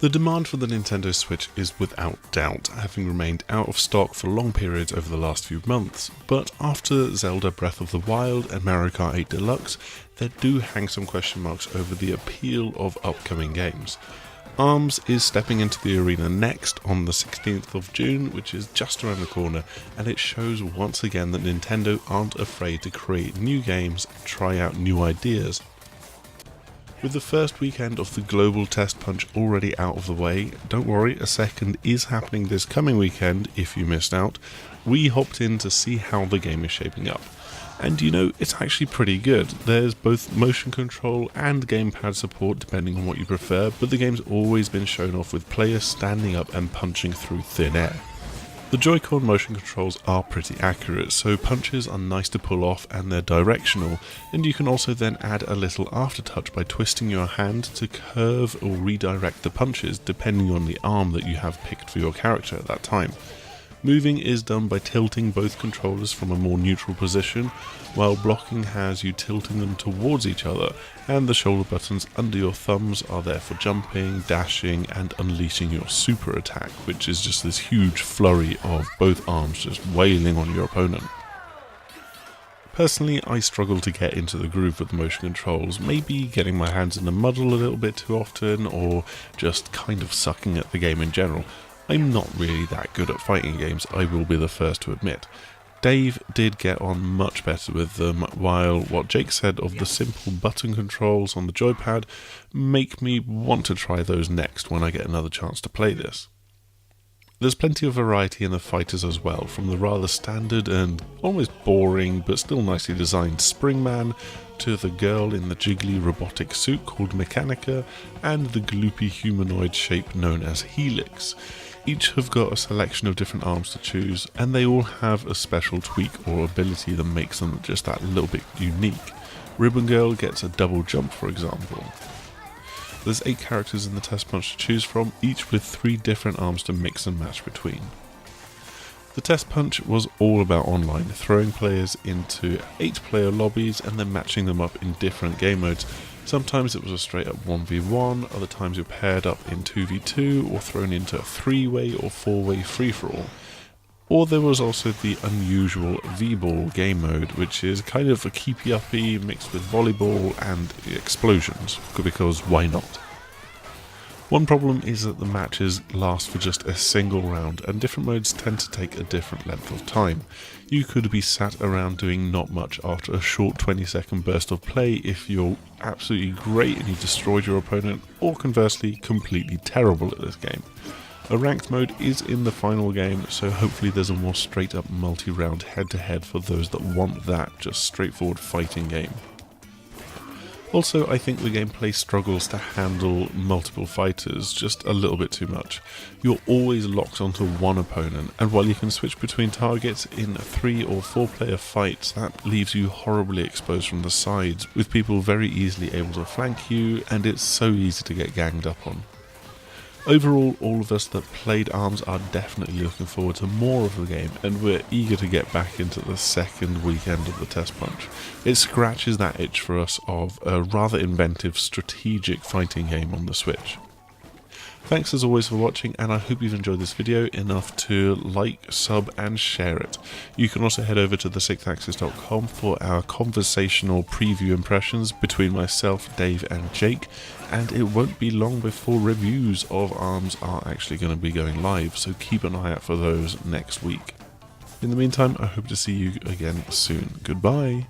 The demand for the Nintendo Switch is without doubt, having remained out of stock for long periods over the last few months, but after Zelda Breath of the Wild and Mario Kart 8 Deluxe, there do hang some question marks over the appeal of upcoming games. ARMS is stepping into the arena next on the 16th of June, which is just around the corner, and it shows once again that Nintendo aren't afraid to create new games and try out new ideas. With the first weekend of the Global Testpunch already out of the way, don't worry, a second is happening this coming weekend if you missed out. We hopped in to see how the game is shaping up. And you know, it's actually pretty good. There's both motion control and gamepad support depending on what you prefer, but the game's always been shown off with players standing up and punching through thin air. The Joy-Con motion controls are pretty accurate, so punches are nice to pull off and they're directional, and you can also then add a little aftertouch by twisting your hand to curve or redirect the punches depending on the arm that you have picked for your character at that time. Moving is done by tilting both controllers from a more neutral position, while blocking has you tilting them towards each other, and the shoulder buttons under your thumbs are there for jumping, dashing, and unleashing your super attack, which is just this huge flurry of both arms just wailing on your opponent. Personally, I struggle to get into the groove with the motion controls, maybe getting my hands in the muddle a little bit too often, or just kind of sucking at the game in general. I'm not really that good at fighting games, I will be the first to admit. Dave did get on much better with them, while what Jake said of the simple button controls on the joypad make me want to try those next when I get another chance to play this. There's plenty of variety in the fighters as well, from the rather standard and almost boring but still nicely designed Springman, to the girl in the jiggly robotic suit called Mechanica, and the gloopy humanoid shape known as HELIX. Each have got a selection of different arms to choose, and they all have a special tweak or ability that makes them just that little bit unique. Ribbon Girl gets a double jump, for example. There's 8 characters in the Testpunch to choose from, each with 3 different arms to mix and match between. The Testpunch was all about online, throwing players into 8-player lobbies and then matching them up in different game modes. Sometimes it was a straight up 1v1, other times you're paired up in 2v2 or thrown into a 3-way or 4-way free-for-all. Or there was also the unusual V-ball game mode, which is kind of a keepy-uppy mixed with volleyball and explosions, because why not? One problem is that the matches last for just a single round, and different modes tend to take a different length of time. You could be sat around doing not much after a short 20-second burst of play if you're absolutely great and you destroyed your opponent, or conversely, completely terrible at this game. A ranked mode is in the final game, so hopefully there's a more straight up multi-round head-to-head for those that want that just straightforward fighting game. Also, I think the gameplay struggles to handle multiple fighters just a little bit too much. You're always locked onto one opponent, and while you can switch between targets in 3 or 4 player fights, that leaves you horribly exposed from the sides, with people very easily able to flank you, and it's so easy to get ganged up on. Overall, all of us that played ARMS are definitely looking forward to more of the game, and we're eager to get back into the second weekend of the Testpunch. It scratches that itch for us of a rather inventive strategic fighting game on the Switch. Thanks as always for watching, and I hope you've enjoyed this video enough to like, sub and share it. You can also head over to the6axis.com for our conversational preview impressions between myself, Dave and Jake, and it won't be long before reviews of ARMS are actually going to be going live, so keep an eye out for those next week. In the meantime, I hope to see you again soon. Goodbye!